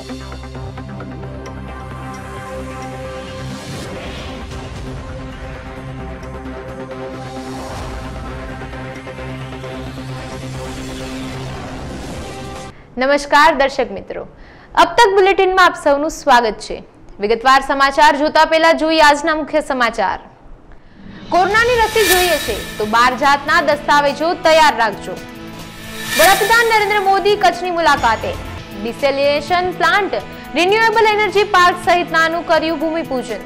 નમસ્કાર દર્શક મિત્રો, અબ તક બુલેટિનમાં આપ સૌનું સ્વાગત છે। વિગતવાર સમાચાર જોતા પહેલા જોઈએ આજના મુખ્ય સમાચાર। કોરોનાની રસી જોઈએ છે તો 12 જાતના દસ્તાવેજો તૈયાર રાખજો। વડાપ્રધાન નરેન્દ્ર મોદી કચ્છની મુલાકાતે desalination plant, renewable energy park સહિતનાનું કર્યું ભૂમિપૂજન।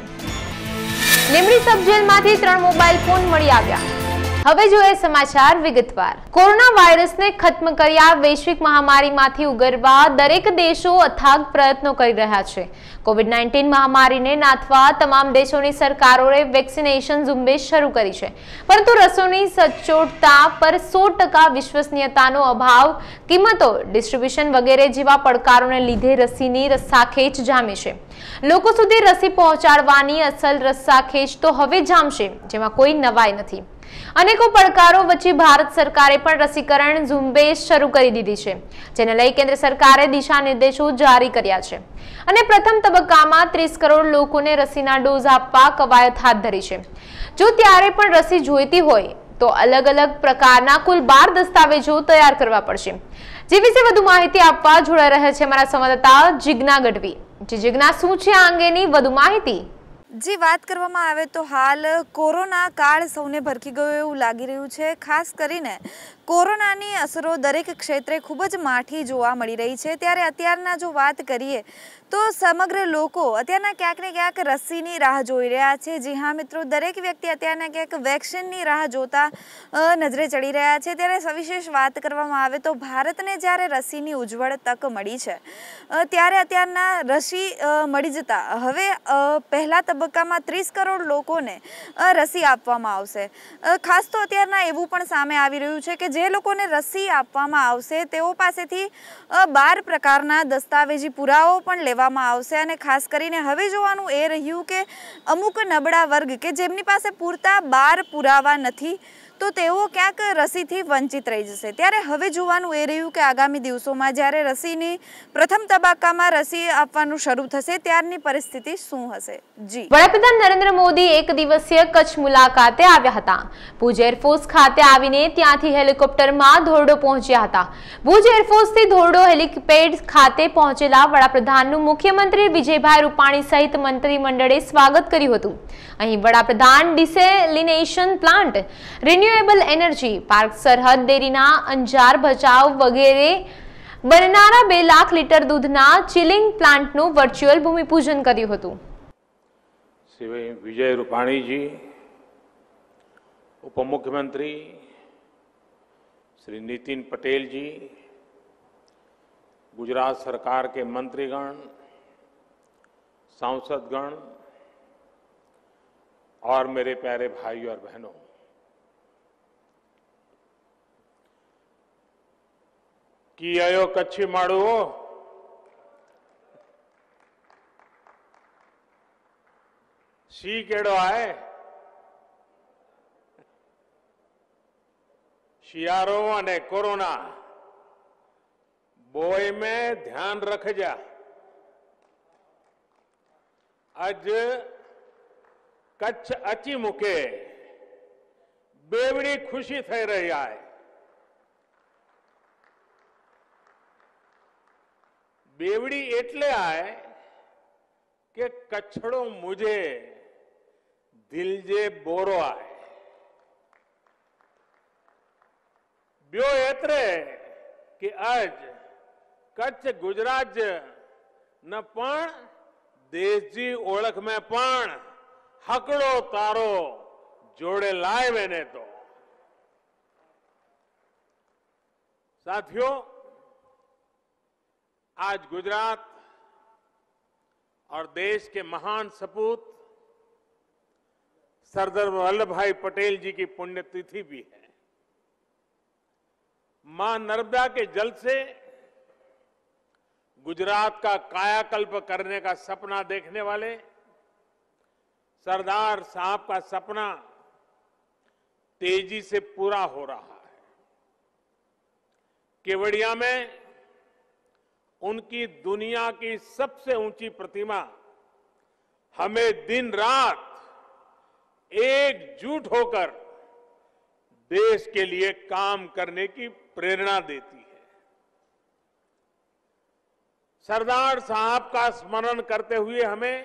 લીંબડી સબ જેલમાંથી 3 મોબાઈલ ફોન મળી આવ્યા। હવે જોઈએ સમાચાર વિગતવાર। કોરોના વાયરસને ખત્મ કર્યા વૈશ્વિક મહામારીમાંથી ઉગરવા દરેક દેશો અથાગ પ્રયત્નો કરી રહ્યા છે। કોવિડ-19 મહામારીને નાથવા તમામ દેશોની સરકારોએ વેક્સિનેશન ઝુંબેશ શરૂ કરી છે, પરંતુ રસીની સચોટતા પર 100% વિશ્વસનીયતાનો અભાવ, કિંમતો, ડિસ્ટ્રીબ્યુશન વગેરે જેવા પડકારોને લીધે રસીની રસ્સાખેંચ જામી છે। લોકો સુધી રસી પહોંચાડવાની અસલ રસ્સાખેંચ તો હવે જામશે, જેમાં કોઈ નવાઈ નથી। અનેકો પડકારો વચ્ચે ભારત સરકારે પણ રસીકરણ ઝુંબેશ શરૂ કરી દીધી છે, જેને લઈ કેન્દ્ર સરકારે દિશા નિર્દેશો જારી કર્યા છે અને પ્રથમ તબક્કામાં 30 કરોડ લોકોને રસીના ડોઝ આપવા કવાયત હાથ ધરી છે। જો ત્યારે પણ રસી જોઈતી હોય તો અલગ અલગ પ્રકારના કુલ 12 દસ્તાવેજો તૈયાર કરવા પડશે। જે વિશે વધુ માહિતી આપવા જોડાઈ રહ્યા છે અમારા સંવાદદાતા જિજ્ઞા ગઢવી। જિજ્ઞા, શું છે આ અંગેની વધુ માહિતી? जी बात કરવામાં આવે તો હાલ કોરોના કાળ સૌને ભરખી ગયો એવું લાગી રહ્યું છે। ખાસ કરીને કોરોનાની અસરો દરેક ક્ષેત્રે ખૂબ જ માઠી જોવા મળી રહી છે। ત્યારે અત્યારના જો વાત કરીએ તો સમગ્ર લોકો અત્યારના ક્યાંક ને ક્યાંક રસીની રાહ જોઈ રહ્યા છે। જી હા મિત્રો, દરેક વ્યક્તિ અત્યારના ક્યાંક વેક્સિનની રાહ જોતા નજરે ચડી રહ્યા છે। ત્યારે સવિશેષ વાત કરવામાં આવે તો ભારતને જ્યારે રસીની ઉજ્જવળ તક મળી છે, ત્યારે અત્યારના રસી મળી જતા હવે પહેલા તબક્કામાં 30 કરોડ લોકોને રસી આપવામાં આવશે। ખાસ તો અત્યારના એવું પણ સામે આવી રહ્યું છે કે જે લોકોને રસી આપવામાં આવશે તેઓ પાસેથી 12 પ્રકારના દસ્તાવેજી પુરાવો પણ લેવામાં આવશે અને ખાસ કરીને હવે જોવાનું એ રહ્યું કે અમુક નબળા વર્ગ કે જેમની પાસે પૂરતા 12 પુરાવા નથી તો તેઓ ક્યાંક રસીથી વંચિત રહી જશે। ત્યારે હવે જોવાનું એ રહ્યું કે આગામી દિવસોમાં જ્યારે રસીની પ્રથમ તબક્કામાં રસી આપવાનું શરૂ થશે ત્યારની પરિસ્થિતિ શું હશે। જી, વડાપ્રધાન નરેન્દ્ર મોદી એક દિવસીય કચ્છ મુલાકાતે આવ્યા હતા। ભુજ એરફોર્સ ખાતે આવીને ત્યાંથી હેલિકોપ્ટરમાં ધોરડો પહોંચ્યા હતા। ભુજ એરફોર્સથી ધોરડો હેલિપેડ ખાતે પહોંચેલા વડાપ્રધાનનું મુખ્યમંત્રી વિજયભાઈ રૂપાણી સહિત મંત્રીમંડળે સ્વાગત કર્યું હતું। અહીં વડાપ્રધાન desalination plant, renewable energy park, સરહદ ડેરીના અંજાર, ભચાઉ વગેરે બનનારા 2 લાખ લીટર દૂધના ચિલિંગ પ્લાન્ટનું વર્ચ્યુઅલ ભૂમિપૂજન કર્યું હતું। श्री विजय रूपाणी जी, उप मुख्यमंत्री श्री नितिन पटेल जी, गुजरात सरकार के मंत्रीगण, सांसदगण और मेरे प्यारे भाइयों और बहनों, कियो कच्छी माड़ो शी केड़ो आए शियारो अने कोरोना बोय में ध्यान रखजा। आज कच्छ अची मुके बेवड़ी खुशी થઈ રહી है। बेवड़ी एटले आए के कच्छड़ो मुझे दिलजे बोरो आए। ब्यो एतरे कि आज कच्छ गुजरात न पण देशजी ओळख में पण हकड़ो तारो जोड़े लावे ने। तो साथियों, आज गुजरात और देश के महान सपूत सरदार वल्लभ भाई पटेल जी की पुण्यतिथि भी है। मां नर्मदा के जल से गुजरात का कायाकल्प करने का सपना देखने वाले सरदार साहब का सपना तेजी से पूरा हो रहा है। केवड़िया में उनकी दुनिया की सबसे ऊंची प्रतिमा हमें दिन रात एकजुट होकर देश के लिए काम करने की प्रेरणा देती है। सरदार साहब का स्मरण करते हुए हमें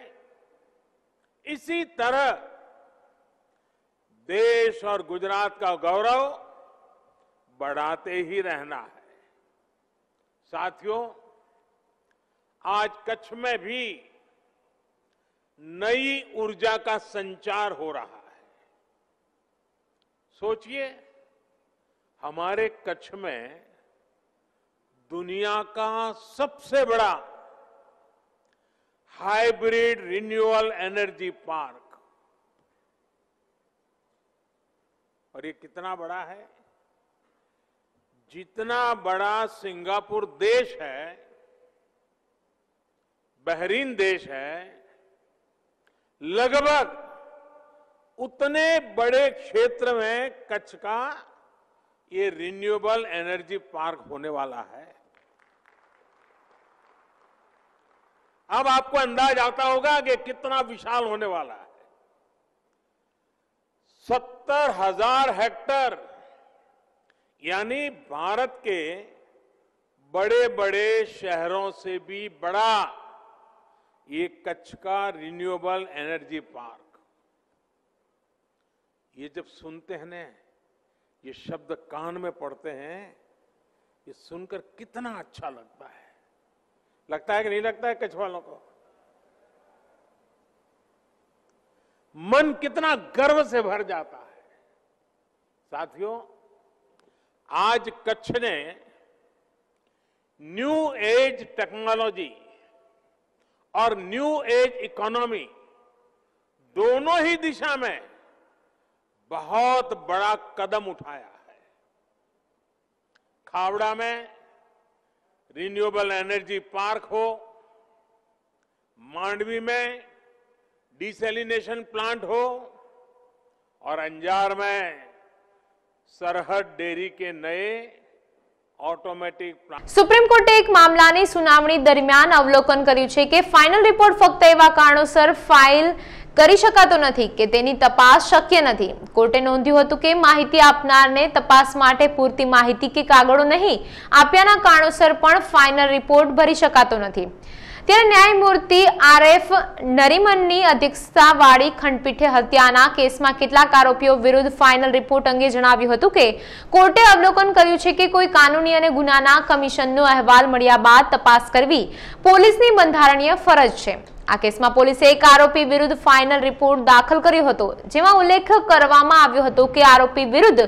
इसी तरह देश और गुजरात का गौरव बढ़ाते ही रहना है। साथियों, आज कच्छ में भी नई ऊर्जा का संचार हो रहा है। सोचिए, हमारे कच्छ में दुनिया का सबसे बड़ा हाइब्रिड रिन्यूएबल एनर्जी पार्क, और ये कितना बड़ा है? जितना बड़ा सिंगापुर देश है, बहरीन देश है, लगभग उतने बड़े क्षेत्र में कच्छ का ये रिन्यूएबल एनर्जी पार्क होने वाला है। अब आपको अंदाज आता होगा कि कितना विशाल होने वाला है। 70,000 हेक्टेयर, यानी भारत के बड़े बड़े शहरों से भी बड़ा ये कच्छ का रिन्यूएबल एनर्जी पार्क। ये जब सुनते हैं ना, ये शब्द कान में पड़ते हैं, ये सुनकर कितना अच्छा लगता है। लगता है कि नहीं लगता है कच्छ वालों को? मन कितना गर्व से भर जाता है। साथियों, आज कच्छ ने न्यू एज टेक्नोलॉजी और न्यू एज इकोनॉमी दोनों ही दिशा में बहुत बड़ा कदम उठाया है। खावड़ा में रिन्यूएबल एनर्जी पार्क हो, मांडवी में डिसैलिनेशन प्लांट हो, और अंजार में સરહદ ડેરી કે નए ઓટોમેટિક પ્લાન્ટ। સુપ્રીમ કોર્ટે એક મામલાની સુનાવણી દરમિયાન અવલોકન કર્યું છે કે ફાઇનલ રિપોર્ટ ફક્ત એવા કારણોસર ફાઇલ કરી શકાતો નથી કે તેની તપાસ શક્ય નથી। કોર્ટે નોંધ્યું હતું કે માહિતી આપનારને તપાસ માટે પૂરતી માહિતી કે કાગળો નહીં આપ્યાના કારણોસર પણ ફાઇનલ રિપોર્ટ ભરી શકાતો નથી। ત્યારે ન્યાયમૂર્તિ RF નરીમનની અધ્યક્ષતાવાળી ખંડપીઠે હત્યાના કેસમાં કેટલાક આરોપીઓ વિરુદ્ધ ફાઇનલ રિપોર્ટ અંગે જણાવ્યું હતું કે કોર્ટે અવલોકન કર્યું છે કે કોઈ કાનૂની અને ગુનાના કમિશનનો અહેવાલ મળ્યા બાદ તપાસ કરવી પોલીસની બંધારણીય ફરજ છે। આ કેસમાં પોલીસે એક આરોપી વિરુદ્ધ ફાઇનલ રિપોર્ટ દાખલ કર્યો હતો, જેમાં ઉલ્લેખ કરવામાં આવ્યો હતો કે આરોપી વિરુદ્ધ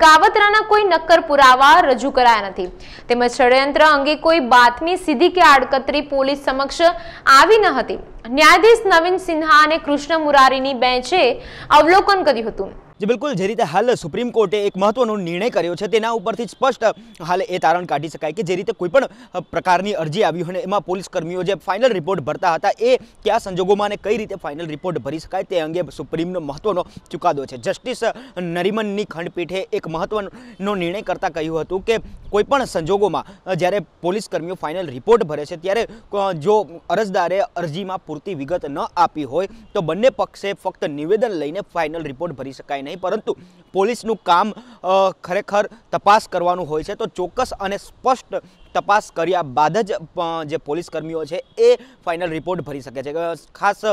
કાવતરાના કોઈ નક્કર પુરાવા રજૂ કરાયા નથી, તેમજ ષડયંત્ર અંગે કોઈ બાતમી સીધી કે આડકતરી પોલીસ સમક્ષ આવી ન હતી। ન્યાયાધીશ નવીન સિન્હા અને કૃષ્ણ મુરારીની બેન્ચે અવલોકન કર્યું હતું। जी बिल्कुल, जे रीते हाल सुप्रीम कोर्टे एक महत्वनो निर्णय कर्यो छे तेना उपरथी स्पष्ट हाल ए तारण काढी शकाय के जे रीते कोईपण प्रकारनी अरजी आवी होय ने एमां पोलीस कर्मीओ जे फाइनल रिपोर्ट भरता हता ए क्या संजोगोमां ने कई रीते फाइनल रिपोर्ट भरी शकाय ते अंगे सुप्रीमनो महत्वनो चुकादो छे। जस्टिस नरीमननी खंडपीठे एक महत्वनो निर्णय करता कह्युं हतुं के कोईपण संजोगोमां ज्यारे पोलीस कर्मीओ फाइनल रिपोर्ट भरे छे त्यारे जो अरजदारे अरजीमां पूरती विगत न आपी होय तो बंने पक्षे फक्त निवेदन लईने फाइनल रिपोर्ट भरी शकाय नहीं, परंतु पोलीसનું કામ ખરેખર તપાસ કરવાનું હોય છે। તો ચોક્કસ અને સ્પષ્ટ તપાસ કર્યા બાદ જ જે પોલીસ કર્મીઓ છે એ ફાઇનલ રિપોર્ટ ભરી શકે છે। ખાસ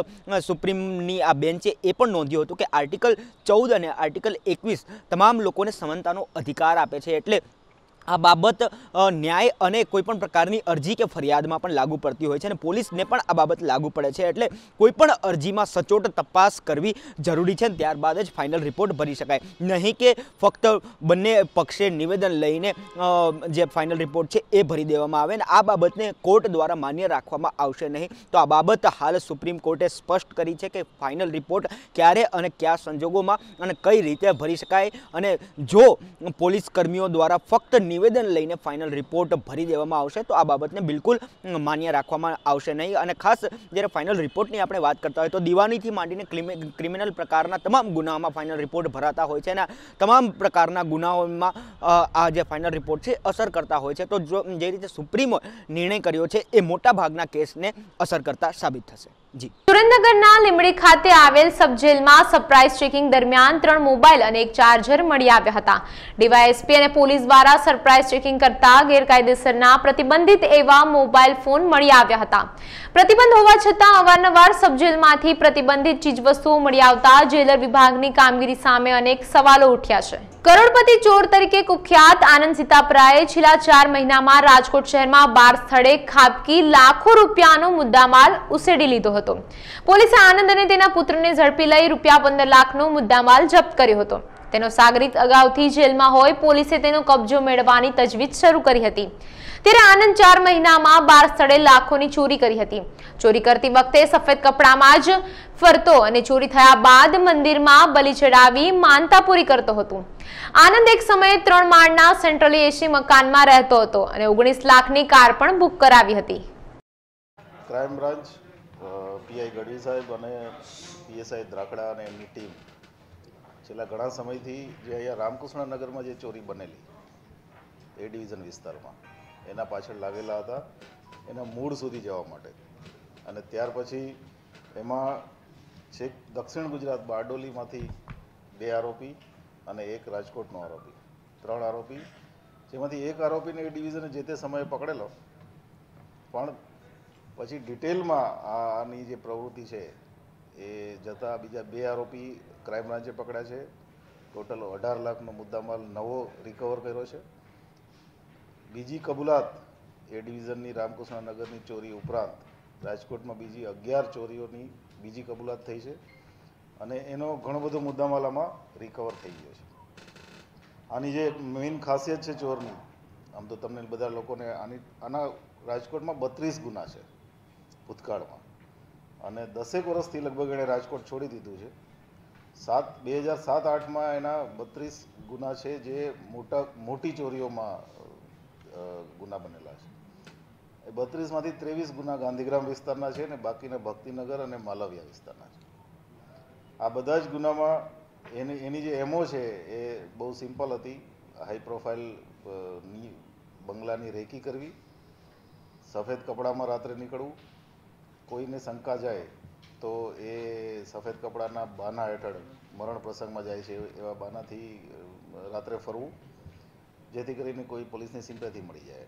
સુપ્રીમની આ બેન્ચે એ પણ નોંધ્યું હતું કે આર્ટિકલ 14 અને આર્ટિકલ 21 તમામ લોકોને સમાનતાનો અધિકાર આપે છે, એટલે આ બાબત ન્યાય અને કોઈપણ પ્રકારની અરજી કે ફરિયાદમાં પણ લાગુ પડતી હોય છે અને પોલીસને પણ આ બાબત લાગુ પડે છે, એટલે કોઈપણ અરજીમાં સચોટ તપાસ કરવી જરૂરી છે। ત્યારબાદ જ ફાઇનલ રિપોર્ટ ભરી શકાય, નહીં કે ફક્ત બંને પક્ષે નિવેદન લઈને જે ફાઇનલ રિપોર્ટ છે એ ભરી દેવામાં આવે અને આ બાબતને કોર્ટ દ્વારા માન્ય રાખવામાં આવશે નહીં। તો આ બાબત હાલ સુપ્રીમ કોર્ટે સ્પષ્ટ કરી છે કે ફાઇનલ રિપોર્ટ ક્યારે અને કયા સંજોગોમાં અને કઈ રીતે ભરી શકાય, અને જો પોલીસ કર્મીઓ દ્વારા ફક્ત નિવેદન લઈને ફાઇનલ રિપોર્ટ ભરી દેવામાં આવશે તો આ બાબતને બિલકુલ માન્ય રાખવામાં આવશે નહીં. અને ખાસ જ્યારે ફાઇનલ રિપોર્ટની આપણે વાત કરતા હોય તો દીવાનીથી માંડીને ક્રિમિનલ પ્રકારના તમામ ગુનાઓમાં ફાઇનલ રિપોર્ટ ભરાતા હોય છે અને તમામ પ્રકારના ગુનાઓમાં આ જે ફાઇનલ રિપોર્ટ છે અસર કરતા હોય છે. તો જો જે રીતે સુપ્રીમ નિર્ણય કર્યો છે એ મોટા ભાગના કેસને અસર કરતા સાબિત થશે. જી, સુરેન્દ્રનગરના લીંબડી ખાતે આવેલ સબ જેલમાં સરપ્રાઇઝ ચેકિંગ દરમિયાન 3 મોબાઈલ અને 1 ચાર્જર મળી આવ્યા હતા. ડીવાયએસપી અને પોલીસ દ્વારા સરપ્રાઇઝ ચેકિંગ કરતા ગેરકાયદેસરના પ્રતિબંધિત એવા મોબાઈલ ફોન મળી આવ્યા હતા. પ્રતિબંધ હોવા છતાં અવારનવાર સબ જેલમાંથી પ્રતિબંધિત ચીજવસ્તુઓ મળી આવતા જેલર વિભાગની કામગીરી સામે અનેક સવાલો ઉઠ્યા છે. કરોડપતિ ચોર તરીકે કુખ્યાત આનંદ સીતાપરાએ છેલ્લા 4 મહિનામાં રાજકોટ શહેરમાં 12 સ્થળે ખાબકી લાખો રૂપિયાનો મુદ્દામાલ ઉસેડી લીધો હતો. પોલીસે આનંદ અને તેના પુત્રને ઝડપી લઈ ₹15 લાખનો મુદ્દામાલ જપ્ત કર્યો હતો. તેનો સાગરીત અગાઉથી જેલમાં હોય પોલીસે તેનો કબજો મેળવવાની તજવીજ શરૂ કરી હતી. ત્યારે આનંદ 4 મહિનામાં 12 સ્થળે લાખોની ચોરી કરી હતી. ચોરી કરતી વખતે સફેદ કપડામાં જ ફરતો અને ચોરી થયા બાદ મંદિરમાં બલિ ચડાવી માનતા પૂરી કરતો હતો. આનંદ એક સમયે 3 માળના સેન્ટ્રલ એસી મકાનમાં રહેતો હતો અને 19 લાખની કાર પણ બુક કરાવી હતી. ક્રાઇમ બ્રાન્ચ પીઆઈ ગઢવી સાહેબ અને પીએસઆઈ દ્રાકડા અને એમની ટીમ છેલ્લા ઘણા સમયથી જે અહીંયા રામકૃષ્ણનગરમાં જે ચોરી બનેલી એ ડિવિઝન વિસ્તારમાં એના પાછળ લાગેલા હતા એના મૂળ સુધી જવા માટે. અને ત્યાર પછી એમાં છેક દક્ષિણ ગુજરાત બારડોલીમાંથી 2 આરોપી અને 1 રાજકોટનો આરોપી, 3 આરોપી, જેમાંથી 1 આરોપીને એ ડિવિઝને જે તે સમયે પકડેલો. પણ પછી ડિટેલમાં આની જે પ્રવૃત્તિ છે એ જતાં બીજા 2 આરોપી ક્રાઇમ બ્રાન્ચે પકડ્યા છે. ટોટલ 18 લાખનો મુદ્દામાલ નવો રિકવર કર્યો છે. બીજી કબૂલાત એ ડિવિઝનની રામકૃષ્ણનગરની ચોરી ઉપરાંત રાજકોટમાં બીજી 11 ચોરીઓની બીજી કબૂલાત થઈ છે અને એનો ઘણો બધો મુદ્દામાલ આમાં રિકવર થઈ ગયો છે. આની જે મેઇન ખાસિયત છે ચોરની, આમ તો તમને બધા લોકોને આના રાજકોટમાં 32 ગુના છે ભૂતકાળમાં અને 10 વર્ષથી લગભગ એણે રાજકોટ છોડી દીધું છે. 2007-8માં એના 32 ગુના છે જે મોટી ચોરીઓમાં ગુના બનેલા છે. એ 32માંથી 23 ગુના ગાંધીગ્રામ વિસ્તારના છે ને બાકીના ભક્તિનગર અને માલવિયા વિસ્તારના છે. આ બધા જ ગુનામાં એની જે એમઓ છે એ બહુ સિમ્પલ હતી. હાઈ પ્રોફાઇલ બંગલાની રેકી કરવી, સફેદ કપડામાં રાત્રે નીકળવું, કોઈને શંકા જાય તો એ સફેદ કપડાના બાના હેઠળ મરણ પ્રસંગમાં જાય છે એવા બાનાથી રાત્રે ફરવું, જેથી કરીને કોઈ પોલીસની સિમ્પેથી મળી જાય.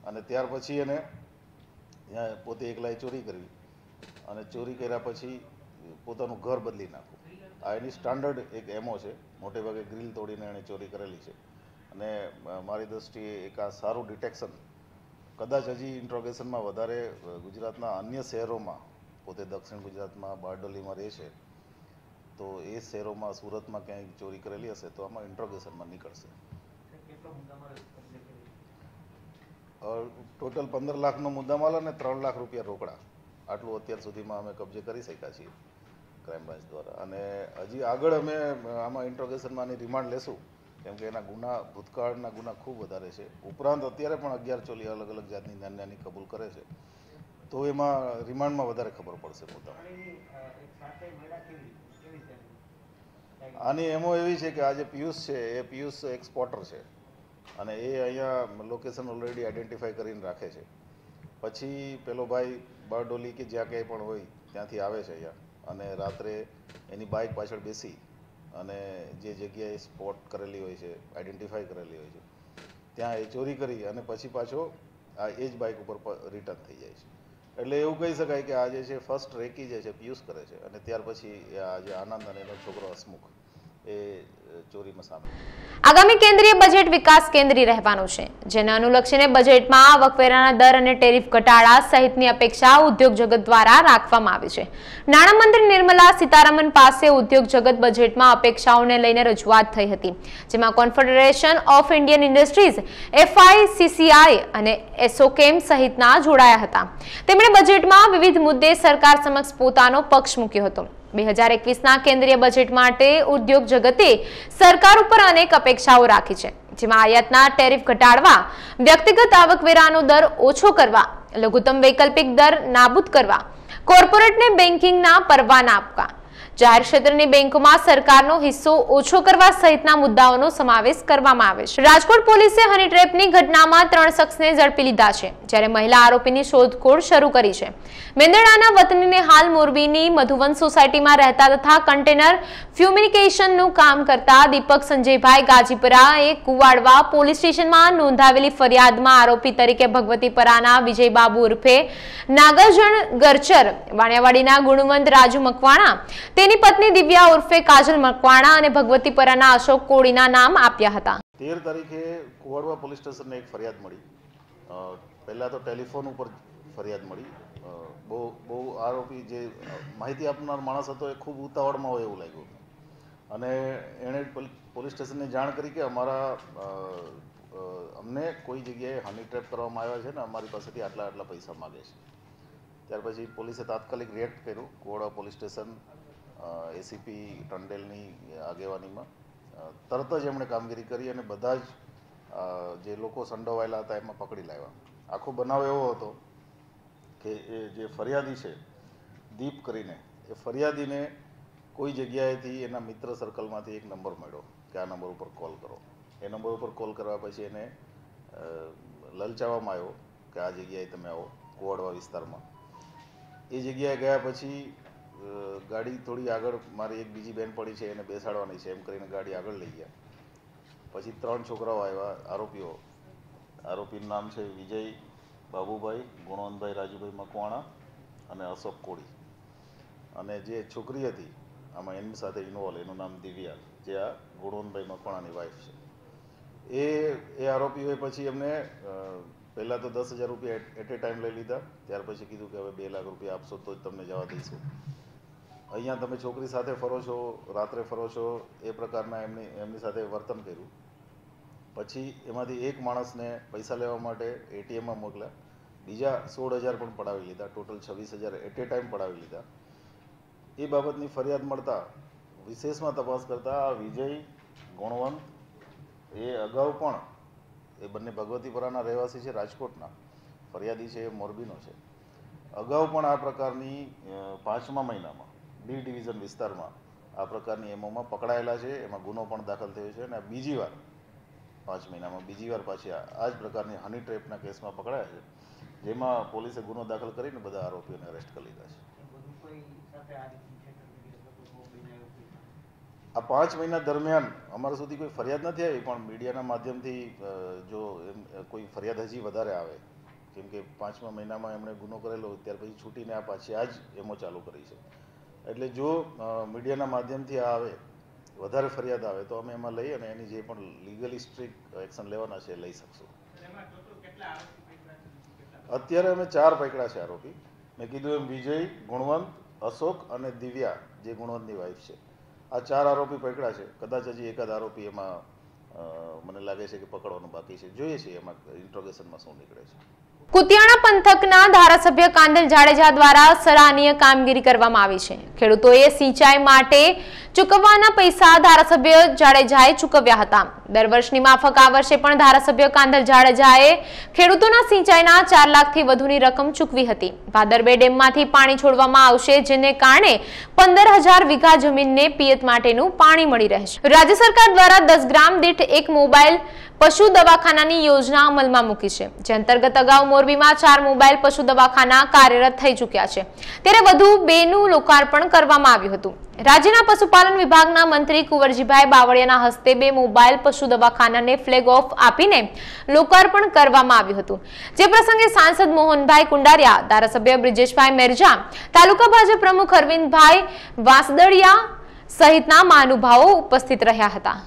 અને ત્યાર પછી એને પોતે એકલાએ ચોરી કરવી અને ચોરી કર્યા પછી પોતાનું ઘર બદલી નાખવું. આ એની સ્ટાન્ડર્ડ એક એમઓ છે. મોટે ભાગે ગ્રીલ તોડીને એણે ચોરી કરેલી છે અને મારી દૃષ્ટિએ એક આ સારું ડિટેક્શન, કદાચ હજી ઇન્ટ્રોગેશનમાં વધારે ગુજરાતના અન્ય શહેરોમાં, પોતે દક્ષિણ ગુજરાતમાં બારડોલીમાં રહે છે તો એ શહેરોમાં સુરતમાં ક્યાંય ચોરી કરેલી હશે તો આમાં ઇન્ટ્રોગેશનમાં નીકળશે. ટોટલ 15 લાખનો મુદ્દામાલ અને 3 લાખ રૂપિયા રોકડા, આટલું અત્યાર સુધીમાં અમે કબજે કરી શક્યા છીએ ક્રાઇમ બ્રાન્ચ દ્વારા. અને હજી આગળ અમે આમાં ઇન્ટ્રોગેશનમાં આની રિમાન્ડ લેશું કેમ કે એના ગુના, ભૂતકાળના ગુના ખૂબ વધારે છે. ઉપરાંત અત્યારે પણ 11 ચોરી અલગ અલગ જાતની નાની કબૂલ કરે છે તો એમાં રિમાન્ડમાં વધારે ખબર પડશે મુદ્દા. આની એમો એવી છે કે આ જે પિયુષ છે એ પિયુષ એક્સપોર્ટર છે અને એ અહીંયા લોકેશન ઓલરેડી આઈડેન્ટિફાઈ કરીને રાખે છે. પછી પેલો ભાઈ બારડોલી કે જ્યાં ક્યાંય પણ હોય ત્યાંથી આવે છે અહીંયા અને રાત્રે એની બાઇક પાછળ બેસી અને જે જગ્યાએ સ્પોટ કરેલી હોય છે, આઈડેન્ટિફાઈ કરેલી હોય છે ત્યાં એ ચોરી કરી અને પછી પાછો આ એ જ બાઇક ઉપર રિટર્ન થઈ જાય છે. એટલે એવું કહી શકાય કે આ જે છે ફર્સ્ટ રેકી જે છે પિયુષ કરે છે અને ત્યાર પછી આ જે આનંદ અને એનો છોકરો હસમુખ એ ચોરીમાં સામેલ. આગામી કેન્દ્રીય બજેટ વિકાસ કેન્દ્રી રહેવાનું છે, જેને અનુલક્ષીને બજેટમાં આવકવેરાના દર અને ટેરિફ ઘટાડા સહિતની અપેક્ષા ઉદ્યોગ જગત દ્વારા રાખવામાં આવી છે. નાણામંત્રી નિર્મલા સીતારામન પાસે ઉદ્યોગ જગત બજેટમાં અપેક્ષાઓને લઈને રજૂઆત થઈ હતી, જેમાં confederation of Indian industries, FICCI અને એસોકેમ સહિતના જોડાયા હતા. તેમણે બજેટમાં વિવિધ મુદ્દે સરકાર સમક્ષ પોતાનો પક્ષ મૂક્યો હતો. 2021ના કેન્દ્રીય બજેટ માટે ઉદ્યોગ જગતે સરકાર ઉપર અનેક અપેક્ષાઓ રાખી છે. જેમાં આયાતના ટેરિફ ઘટાડવા, વ્યક્તિગત આવકવેરાનો દર ઓછો કરવા, લઘુત્તમ વૈકલ્પિક દર નાબૂદ કરવા, કોર્પોરેટને બેન્કિંગના પરવાના આપવા, જાહેર ક્ષેત્રની બેંકોમાં સરકારનો હિસ્સો ઓછો કરવા સહિતના મુદ્દાઓનો સમાવેશ કરવામાં આવે છે. રાજકોટ પોલીસે હની ટ્રેપની ઘટનામાં 3 શખ્સને ઝડપી લીધા છે, જ્યારે મહિલા આરોપીની શોધખોળ શરૂ કરી છે. મેંદરડાના વતનીને હાલ મોરબીની મધુવન સોસાયટીમાં રહેતા તથા કન્ટેનર ફ્યુમિનિકેશનનું કામ કરતા દીપક સંજયભાઈ ગાજીપરાએ કુવાડવા પોલીસ સ્ટેશનમાં નોંધાવેલી ફરિયાદમાં આરોપી તરીકે ભગવતીપરાના વિજયબાબુ ઉર્ફે નાગરજણ ગરચર, વાણિયાવાડીના ગુણવંત રાજુ મકવાણા, તેની પત્ની દિવ્યા ઉર્ફે કાજલ મકવાણા અને ભગવતીપરાના અશોક કોળીના નામ આપ્યા હતા. 13 તારીખે કુવાડવા પોલીસ સ્ટેશનને એક ફરિયાદ મળી. પહેલાં તો ટેલિફોન ઉપર ફરિયાદ મળી. બહુ આરોપી જે માહિતી આપનાર માણસ હતો એ ખૂબ ઉતાવળમાં હોય એવું લાગ્યું અને એણે પોલીસ સ્ટેશનને જાણ કરી કે અમને કોઈ જગ્યાએ હની ટ્રેપ કરવામાં આવ્યા છે ને અમારી પાસેથી આટલા પૈસા માગે છે. ત્યાર પછી પોલીસે તાત્કાલિક રિએક્ટ કર્યું. કુવાડવા પોલીસ સ્ટેશન એસીપી ટંડેલની આગેવાનીમાં તરત જ એમણે કામગીરી કરી અને બધા જ જે લોકો સંડોવાયેલા હતા એમાં પકડી લાવ્યા. આખો બનાવ એવો હતો કે એ જે ફરિયાદી છે દીપ કરીને, એ ફરિયાદીને કોઈ જગ્યાએથી એના મિત્ર સર્કલમાંથી એક નંબર મળ્યો કે આ નંબર ઉપર કોલ કરો. એ નંબર ઉપર કોલ કરવા પછી એને લલચાવવામાં આવ્યો કે આ જગ્યાએ તમે આવો કુવાડવા વિસ્તારમાં. એ જગ્યાએ ગયા પછી ગાડી થોડી આગળ, મારી એક બીજી બેન પડી છે એને બેસાડવાની છે એમ કરીને ગાડી આગળ લઈ ગયા. પછી 3 છોકરાઓ આવ્યા આરોપીઓ. આરોપીનું નામ છે વિજય બાબુભાઈ, ગુણવંતભાઈ રાજુભાઈ મકવાણા અને અશોક કોળી. અને જે છોકરી હતી આમાં એની સાથે ઇન્વોલ્વ, એનું નામ દિવ્યા, જે આ ગુણવંતભાઈ મકવાણાની વાઈફ છે. એ આરોપીઓએ પછી એમને પહેલાં તો 10,000 રૂપિયા એટ એ ટાઈમ લઈ લીધા. ત્યાર પછી કીધું કે હવે 2 લાખ રૂપિયા આપશો તો જ તમને જવા દઈશું. અહીંયા તમે છોકરી સાથે ફરો છો, રાત્રે ફરો છો, એ પ્રકારના એમની સાથે વર્તન કર્યું. પછી એમાંથી એક માણસને પૈસા લેવા માટે એટીએમમાં મોકલ્યા. બીજા 16,000 પણ પડાવી લીધા. ટોટલ 26,000 એટ એ ટાઈમ પડાવી લીધા. એ બાબતની ફરિયાદ મળતા વિશેષમાં તપાસ કરતા આ વિજય, ગુણવંત એ અગાઉ પણ, એ બંને ભગવતીપરાના રહેવાસી છે, રાજકોટના. ફરિયાદી છે એ મોરબીનો છે. અગાઉ પણ આ પ્રકારની 5મા મહિનામાં બી ડિવિઝન વિસ્તારમાં આ પ્રકારની એમઓમાં પકડાયેલા છે. એમાં ગુનો પણ દાખલ થયો છે અને બીજી વાર 5 મહિનામાં બીજી વાર પાછી આ જ પ્રકારની હની ટ્રેપના કેસમાં પકડાયા છે, જેમાં પોલીસે ગુનો દાખલ કરીને બધા આરોપીઓને અરેસ્ટ કરી લીધા છે. આ 5 મહિના દરમિયાન અમારા સુધી કોઈ ફરિયાદ નથી આવી, પણ મીડિયાના માધ્યમથી જો કોઈ ફરિયાદ હજી વધારે આવે, કેમ કે 5મા મહિનામાં એમણે ગુનો કરેલો ત્યાર પછી છૂટીને આ પાછી આ જ એમો ચાલુ કરી છે. એટલે જો મીડિયાના માધ્યમથી આ આવે, વધારે ફરિયાદ આવે તો અમે એમાં લઈ અને એની જે પણ લીગલી સ્ટ્રિક્ટ એક્શન લેવાના છે એ લઈ શકશું. અત્યારે અમે 4 પકડ્યા છે આરોપી. મેં કીધું એમ વિજય, ગુણવંત, અશોક અને દિવ્યા જે ગુણવંતની વાઈફ છે, આ 4 આરોપી પકડ્યા છે. કદાચ હજી એકાદ આરોપી એમાં મને લાગે છે કે પકડવાનું બાકી છે. જોઈએ છીએ એમાં ઇન્ટ્રોગેશનમાં શું નીકળે છે. કુતિયાણા પંથકના ધારાસભ્ય કાંદલ જાડેજા દ્વારા સરાહનીય કામગીરી કરવામાં આવી છે. ખેડૂતોએ સિંચાઈ માટે ચૂકવવાના પૈસા ધારાસભ્ય જાડેજાએ ચૂકવ્યા હતા. દર વર્ષની માફક આ વર્ષે પણ ધારાસભ્ય કાંદલ જાડેજાએ ખેડૂતોના સિંચાઈના 4 લાખથી વધુની રકમ ચૂકવી હતી. ભાદર 2 ડેમમાંથી પાણી છોડવામાં આવશે, જેને કારણે 15,000 વીઘા જમીનને પિયત માટેનું પાણી મળી રહેશે. રાજ્ય સરકાર દ્વારા 10 ગ્રામ દીઠ એક મોબાઈલ પશુ દવાખાનાની યોજના અમલમાં મૂકી છે, જે અંતર્ગત અગાઉ મોરબીમાં 4 મોબાઈલ પશુ દવાખાના કાર્યરત થઈ ચૂક્યા છે, ત્યારે વધુ 2નું લોકાર્પણ કરવામાં આવ્યું હતું. રાજ્યના પશુપાલન વિભાગના મંત્રી કુંવરજીભાઈ બાવળિયાના હસ્તે 2 મોબાઈલ પશુ દવાખાનાને ફ્લેગ ઓફ આપીને લોકાર્પણ કરવામાં આવ્યું હતું, જે પ્રસંગે સાંસદ મોહનભાઈ કુંડારિયા, ધારાસભ્ય બ્રિજેશભાઈ મેરજા, તાલુકા ભાજપ પ્રમુખ અરવિંદભાઈ વાંસદડિયા સહિતના મહાનુભાવો ઉપસ્થિત રહ્યા હતા.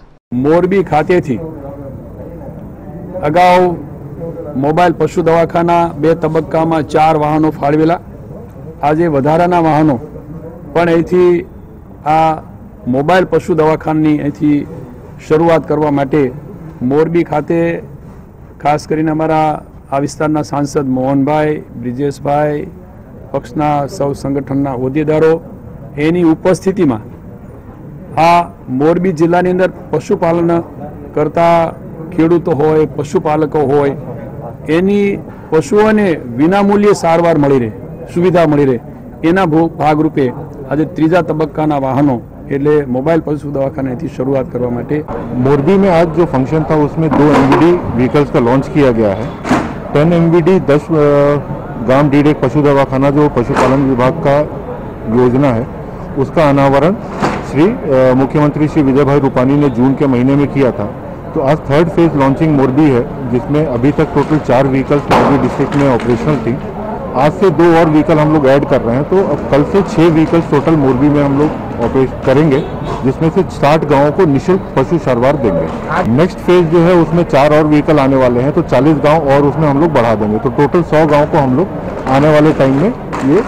મોરબી ખાતેથી અગાઉ મોબાઈલ પશુ દવાખાના 2 તબક્કામાં 4 વાહનો ફાળવેલા. આજે વધારાના વાહનો પણ અહીંથી આ મોબાઈલ પશુ દવાખાનાની અહીંથી શરૂઆત કરવા માટે મોરબી ખાતે ખાસ કરીને અમારા આ વિસ્તારના સાંસદ મોહનભાઈ, બ્રિજેશભાઈ, પક્ષના સૌ સંગઠનના હોદ્દેદારો એની ઉપસ્થિતિમાં આ મોરબી જિલ્લાની અંદર પશુપાલન કરતા ખેડૂતો હોય, પશુપાલકો હોય, એની પશુઓને વિનામૂલ્યે સારવાર મળી રહે, સુવિધા મળી રહે, એના ભાગરૂપે આજે ત્રીજા તબક્કાના વાહનો એટલે मोबाइल पशु दवाखाने की शुरुआत करवा माटे मोरबी में आज जो फंक्शन था उसमें 2 MVD व्हीकल्स का लॉन्च किया गया है। 10 MVD 10 गांव डीड एक पशु दवाखाना जो पशुपालन विभाग का योजना है उसका अनावरण श्री मुख्यमंत्री श्री विजय भाई रूपानी ने जून के महीने में किया था। तो आज 3rd फेज लॉन्चिंग मोरबी है जिसमें अभी तक टोटल 4 व्हीकल्स मोरबी डिस्ट्रिक्ट में ऑपरेशनल थी। आज से 2 और व्हीकल हम लोग ऐड कर रहे हैं, तो अब कल से 6 व्हीकल्स टोटल मोरबी में हम लोग ऑपरेट करेंगे, जिसमें से 60 गांवों को निःशुल्क पशु सारवार देंगे। नेक्स्ट फेज जो है उसमें 4 और व्हीकल आने वाले हैं, तो 40 गांव और उसमें हम लोग बढ़ा देंगे, तो टोटल 100 गांव को हम लोग आने वाले टाइम में ये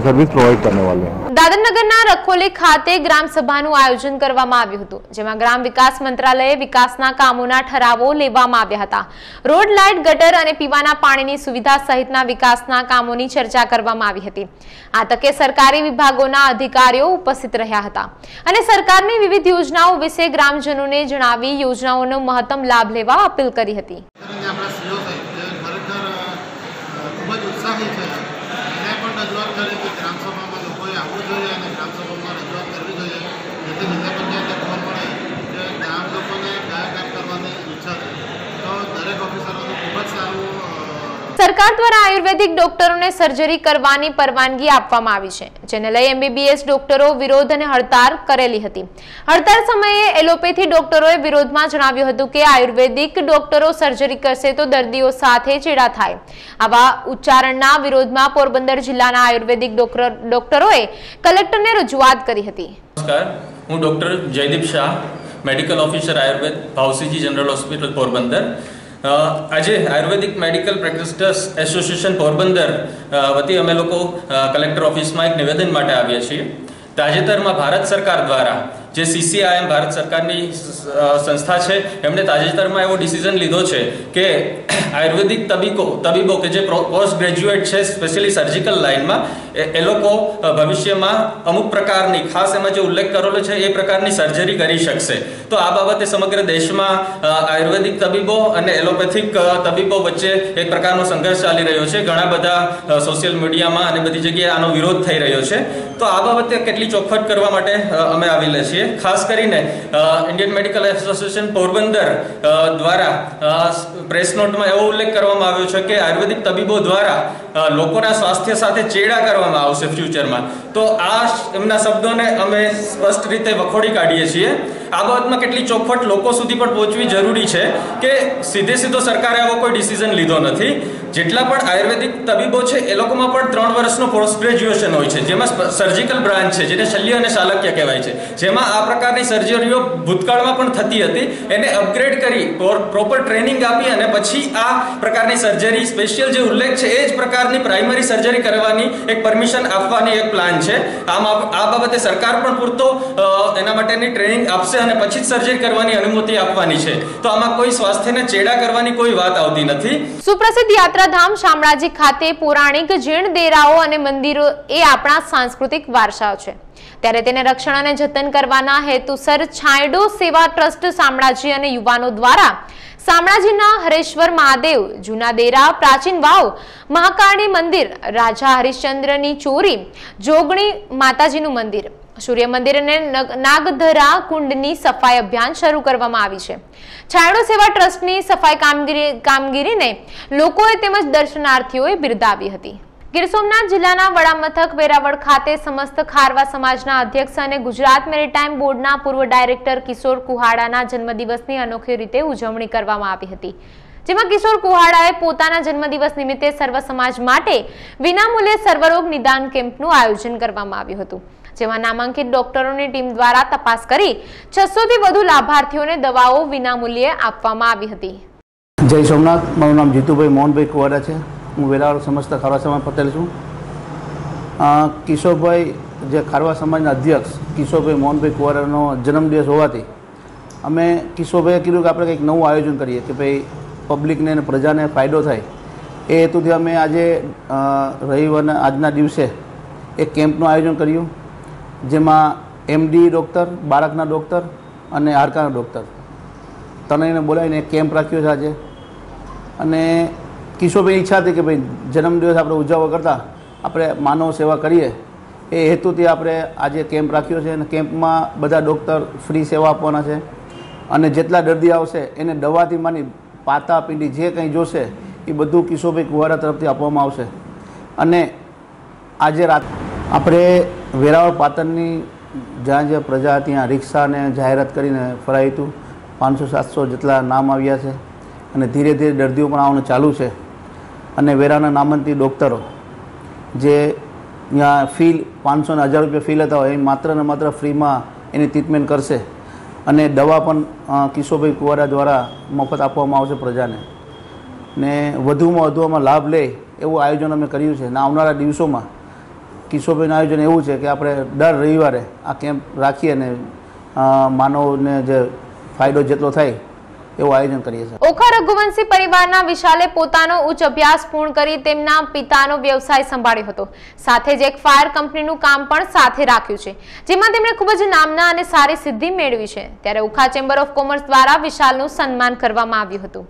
સર્વિસ પ્રોવાઈડ કરને વાલે હૈ। દાદરનગરના રખોલી ખાતે ગ્રામ સભાનું આયોજન કરવામાં આવ્યું હતું, જેમાં ગ્રામ વિકાસ મંત્રાલયે વિકાસના કામોના ઠરાવો લેવામાં આવ્યા હતા। રોડ, લાઇટ, ગટર અને પીવાના પાણીની સુવિધા સહિતના વિકાસના કામોની ચર્ચા કરવામાં આવી હતી। આ તકે સરકારી વિભાગોના અધિકારીઓ ઉપસ્થિત રહ્યા હતા અને સરકારની વિવિધ યોજનાઓ વિશે ગ્રામજનોને જણાવી યોજનાઓનો મહત્તમ લાભ લેવા અપીલ કરી હતી। રજૂઆત કરી કે ગ્રામસભામાં લોકોએ આવવું જોઈએ અને ગ્રામસભામાં રજૂઆત કરવી જોઈએ, જેથી જિલ્લા પંચાયતે ખબર પડે કે ગામ લોકોને કયા કામ કરવાની ઈચ્છા છે, તો દરેક ઓફિસરોનું ખૂબ જ સારું। સરકાર દ્વારા આયુર્વેદિક ડોક્ટરોને સર્જરી કરવાની પરવાનગી આપવામાં આવી છે, જેને લઈ MBBS ડોક્ટરો વિરોધ અને હડતાળ કરેલી હતી। હડતાળ સમયે એલોપેથી ડોક્ટરોએ વિરોધમાં જણાવ્યું હતું કે આયુર્વેદિક ડોક્ટરો સર્જરી કરશે તો દર્દીઓ સાથે ચેડા થાય। આવા ઉચ્ચારણના વિરોધમાં પોરબંદર જિલ્લાના આયુર્વેદિક ડોક્ટરોએ કલેક્ટરને રજૂઆત કરી હતી। નમસ્કાર, હું doctor Jaydeep Shah, medical officer Ayurveda, ભાવસીજી જનરલ હોસ્પિટલ પોરબંદર। આજે Ayurvedic medical practitioners association Porbandar વતી અમે લોકો કલેક્ટર ઓફિસમાં એક નિવેદન માટે આવ્યા છીએ। તાજેતરમાં ભારત સરકાર દ્વારા જે CCIM ભારત સરકારની સંસ્થા છે એમણે તાજેતરમાં એવો ડિસિઝન લીધો છે કે આયુર્વેદિક તબીબો કે જે પોસ્ટ ગ્રેજ્યુએટ છે સ્પેશિયલી સર્જિકલ લાઇનમાં એ લોકો ભવિષ્યમાં અમુક પ્રકારની ખાસ એમાં જે ઉલ્લેખ કરેલો છે એ પ્રકારની સર્જરી કરી શકશે। તો આ બાબતે સમગ્ર દેશમાં આયુર્વેદિક તબીબો અને એલોપેથિક તબીબો વચ્ચે એક પ્રકારનો સંઘર્ષ ચાલી રહ્યો છે। ઘણા બધા સોશિયલ મીડિયામાં અને બધી જગ્યાએ આનો વિરોધ થઈ રહ્યો છે। તો આ બાબતે કેટલી ચોખવટ કરવા માટે અમે આવેલા છીએ। ખાસ કરીને ઇન્ડિયન મેડિકલ એસોસિએશન પોરબંદર દ્વારા પ્રેસ નોટમાં એવો ઉલ્લેખ કરવામાં આવ્યો છે કે આયુર્વેદિક તબીબો દ્વારા લોકોના સ્વાસ્થ્ય સાથે ચેડા કરવામાં આવશે ફ્યુચરમાં। તો આ એમના શબ્દોને અમે સ્પષ્ટ રીતે વખોડી કાઢીએ છીએ। આ બાબતમાં કેટલી ચોખવટ લોકો સુધી પણ પહોંચવી જરૂરી છે કે સીધો સરકારે આવો કોઈ ડિસિઝન લીધો નથી। જેટલા પણ આયુર્વેદિક તબીબો છે એ લોકોમાં પણ 3 વર્ષનો પોસ્ટ ગ્રેજ્યુએશન હોય છે, જેમાં સર્જિકલ બ્રાન્ચ છે જેને શલ્ય અને શાલક્ય કહેવાય છે, જેમાં આ પ્રકારની સર્જરીઓ ભૂતકાળમાં પણ થતી હતી, એને અપગ્રેડ કરી પ્રોપર ટ્રેનિંગ આપી અને પછી આ પ્રકારની સર્જરી સ્પેશિયલ જે ઉલ્લેખ છે એ જ પ્રકારની પ્રાઇમરી સર્જરી કરવાની એક પરમિશન આપવાની એક પ્લાન છે। આ બાબતે સરકાર પણ પૂરતો એના માટેની ટ્રેનિંગ આપશે અને પછી જ સર્જરી કરવાની અનુમતિ આપવાની છે। તો આમાં કોઈ સ્વાસ્થ્યને ચેડા કરવાની કોઈ વાત આવતી નથી। સુપ્રસિદ્ધ યાત્રાધામ શામળાજી ખાતે પૌરાણિક જૈન દેરાઓ અને મંદિરો એ આપણા સાંસ્કૃતિક વારસાઓ છે, ત્યારે તેને રક્ષણ અને જતન કરવાના હેતુસર છાંયડો સેવા ટ્રસ્ટ શામળાજી અને યુવાનો દ્વારા શામળાજીના હરેશ્વર મહાદેવ, જૂના દેરા, પ્રાચીન વાવ, મહાકાળી મંદિર, રાજા હરિશ્ચંદ્રની ચોરી, જોગણી માતાજીનું મંદિર, સૂર્ય મંદિર અને નાગધરા કુંડની સફાઈ અભિયાન શરૂ કરવામાં આવી છે। છાંયડો સેવા ટ્રસ્ટની સફાઈ કામગીરીને લોકોએ તેમજ દર્શનાર્થીઓએ બિરદાવી હતી। ગીર સોમનાથ જિલ્લાના વડામથક વેરાવળ ખાતે સમસ્ત ખારવા સમાજના અધ્યક્ષ અને ગુજરાત મેરીટાઈમ બોર્ડના પૂર્વ ડાયરેક્ટર કિશોર કુહાડાના જન્મદિવસની અનોખી રીતે ઉજવણી કરવામાં આવી હતી, જેમાં કિશોર કુહાડાએ પોતાના જન્મદિવસ નિમિત્તે સર્વ સમાજ માટે વિનામૂલ્યે સર્વરોગ નિદાન કેમ્પનું આયોજન કરવામાં આવ્યું હતું, જેમાં નામાંકિત ડોક્ટરોની ટીમ દ્વારા તપાસ કરી 600 થી વધુ લાભાર્થીઓને દવાઓ વિનામૂલ્યે આપવામાં આવી હતી। જય સોમનાથ, મારું નામ જીતુભાઈ મોહનભાઈ કુવાડા છે। હું વેરાવળ સમસ્ત ખારવા સમાજ પટેલ છું। કિશોરભાઈ જે ખારવા સમાજના અધ્યક્ષ કિશોરભાઈ મોહનભાઈ કુવાડાનો જન્મદિવસ હોવાથી અમે કિશોરભાઈએ કીધું કે આપણે કંઈક નવું આયોજન કરીએ કે ભાઈ પબ્લિકને અને પ્રજાને ફાયદો થાય। એ હેતુથી અમે આજે રવિવારના આજના દિવસે એક કેમ્પનું આયોજન કર્યું, જેમાં MD ડૉક્ટર, બાળકના ડૉક્ટર અને હાડકાના ડૉક્ટર તનયને બોલાવીને કેમ્પ રાખ્યો છે આજે. અને કિશોરભાઈ ઈચ્છા હતી કે ભાઈ જન્મદિવસ આપણે ઉજવવા કરતાં આપણે માનવ સેવા કરીએ એ હેતુથી આપણે આજે કેમ્પ રાખ્યો છે. અને કેમ્પમાં બધા ડૉક્ટર ફ્રી સેવા આપવાના છે. અને જેટલા દર્દી આવશે એને દવાથી માની પાતા પીંડી જે કંઈ જોશે એ બધું કિશોરભાઈ કુવારા તરફથી આપવામાં આવશે. અને આજે રાત આપણે વેરાવળ પાટણની જ્યાં જે પ્રજા ત્યાં રિક્ષાને જાહેરાત કરીને ફરાયું હતું. 500-700 જેટલા નામ આવ્યા છે. અને ધીરે ધીરે દર્દીઓ પણ આવવાનું ચાલુ છે. અને વેરાના નામાંકિત ડૉક્ટરો જે ત્યાં ફી 500 ને 1000 રૂપિયા ફી લેતા હોય એ માત્ર ને માત્ર ફ્રીમાં એની ટ્રીટમેન્ટ કરશે. અને દવા પણ કિશોરભાઈ કુવારા દ્વારા મફત આપવામાં આવશે પ્રજાને. ને વધુમાં વધુમાં લાભ લે એવું આયોજન અમે કર્યું છે. અને આવનારા દિવસોમાં કિશોરભાઈનું આયોજન એવું છે કે આપણે દર રવિવારે આ કેમ્પ રાખીએ અને માનવને જે ફાયદો જેટલો થાય એવું આયોજન કરીએ છીએ. ઓખા રઘુવંશી પરિવારના વિશાલે પોતાનો ઉચ્ચ અભ્યાસ પૂર્ણ કરી તેમના પિતાનો વ્યવસાય સંભાળ્યો હતો. સાથે જ એક ફાયર કંપનીનું કામ પણ સાથે રાખ્યું છે, જેમાં તેમણે ખૂબ જ નામના અને સારી સિદ્ધિ મેળવી છે. ત્યારે ઓખા ચેમ્બર ઓફ કોમર્સ દ્વારા વિશાલનું સન્માન કરવામાં આવ્યું હતું.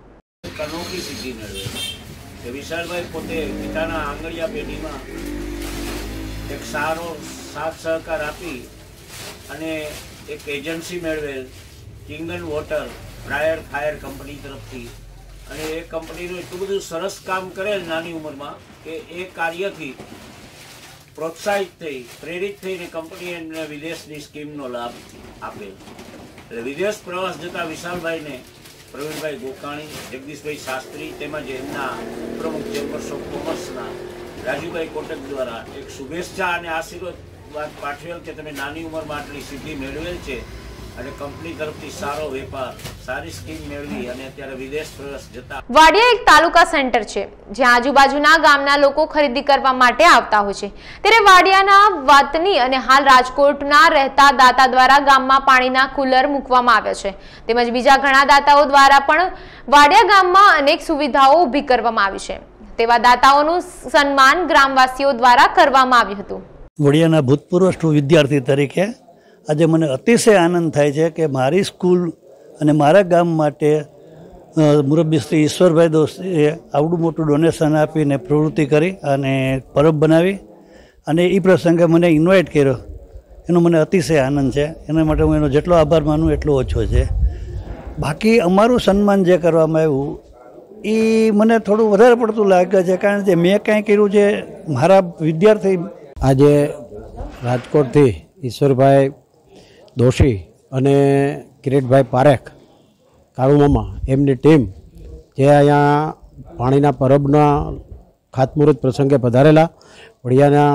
અનોખી સિદ્ધિ મેળવી વિશાલભાઈ પોતે પિતાના આંગળીયા પેઢીમાં એક સારો સાથ સહકાર આપી અને એક એજન્સી મેળવેલ king and water prior fire company તરફથી. અને એ કંપનીનું એટલું બધું સરસ કામ કરેલ નાની ઉંમરમાં કે એ કાર્યથી પ્રોત્સાહિત થઈ પ્રેરિત થઈને કંપની એમને વિદેશની સ્કીમનો લાભ આપેલ. એટલે વિદેશ પ્રવાસ જતા વિશાલભાઈને પ્રવીણભાઈ ગોકાણી, જગદીશભાઈ શાસ્ત્રી તેમજ એમના પ્રમુખ ચેમ્બર્સ ઓફ કોમર્સના રાજુભાઈ કોટક દ્વારા એક શુભેચ્છા અને આશીર્વાદ પાઠવેલ કે તમે નાની ઉંમરમાં આટલી સિદ્ધિ મેળવેલ છે અને કંપની તરફથી સારો વેપાર, સારી સ્કીમ મેળવી અને અત્યારે વિદેશ પ્રવાસ જતા. વાડિયા એક તાલુકા સેન્ટર છે જ્યાં આજુબાજુના ગામના લોકો ખરીદી કરવા માટે આવતા હોય છે. ત્યારે વાડિયાના વતની અને હાલ રાજકોટના રહેતા દાતા દ્વારા ગામમાં પાણીના કુલર મૂકવામાં આવ્યા છે. તેમજ બીજા ઘણા દાતાઓ દ્વારા પણ વાડિયા ગામમાં અનેક સુવિધાઓ ઊભી કરવામાં આવી છે. તેવા દાતાઓનું સન્માન ગ્રામવાસીઓ દ્વારા કરવામાં આવ્યું હતું. વડિયાના ભૂતપૂર્વ વિદ્યાર્થી તરીકે આજે મને અતિશય આનંદ થાય છે કે મારી સ્કૂલ અને મારા ગામ માટે મુરબ્બી શ્રી ઈશ્વરભાઈ દોશીએ આવડું મોટું ડોનેશન આપીને પ્રવૃત્તિ કરી અને પરબ બનાવી અને એ પ્રસંગે મને ઇન્વાઇટ કર્યો. એનો મને અતિશય આનંદ છે. એના માટે હું એનો જેટલો આભાર માનું એટલો ઓછો છે. બાકી અમારું સન્માન જે કરવામાં આવ્યું એ મને થોડું વધારે પડતું લાગે છે, કારણ કે મેં કાંઈ કર્યું છે મારા વિદ્યાર્થી. આજે રાજકોટથી ઈશ્વરભાઈ દોશી અને કિરીટભાઈ પારેખ કાળુમામા એમની ટીમ જે અહીંયા પાણીના પરબના ખાતમુહૂર્ત પ્રસંગે પધારેલા, વડિયાના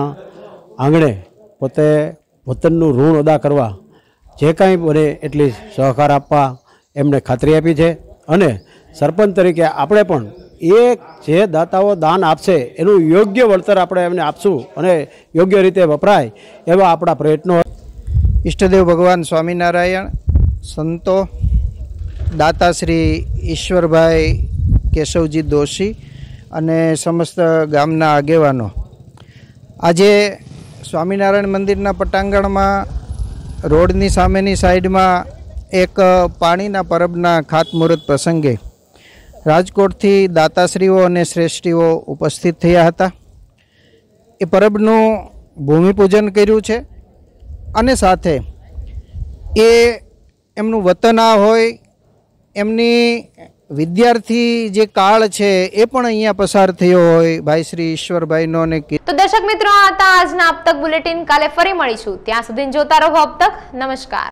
આંગણે પોતે વતનનું ઋણ અદા કરવા જે કાંઈ બને એટલી સહકાર આપવા એમને ખાતરી આપી છે. અને સરપંચ તરીકે આપણે પણ એ જે દાતાઓ દાન આપશે એનું યોગ્ય વળતર આપણે એમને આપશું અને યોગ્ય રીતે વપરાય એવા આપણા પ્રયત્નો. ઈષ્ટદેવ ભગવાન સ્વામિનારાયણ, સંતો, દાતા શ્રી ઈશ્વરભાઈ કેશવજી દોશી અને સમસ્ત ગામના આગેવાનો આજે સ્વામિનારાયણ મંદિરના પટાંગણમાં રોડની સામેની સાઈડમાં એક પાણીના પરબના ખાતમુહૂર્ત પ્રસંગે રાજકોટથી દાતાશ્રીઓ અને શ્રેષ્ઠીઓ ઉપસ્થિત થયા હતા. એ પરબનું ભૂમિપૂજન કર્યું છે અને સાથે એ એમનું વતન આ હોય, એમની વિદ્યાર્થી જે કાળ છે એ પણ અહીંયા પસાર થયો હોય ભાઈ શ્રી ઈશ્વરભાઈનો. તો દર્શક મિત્રો, આ હતા આજના અબ તક બુલેટિન. કાલે ફરી મળીશું. ત્યાં સુધી જોતા રહો અબ તક. નમસ્કાર.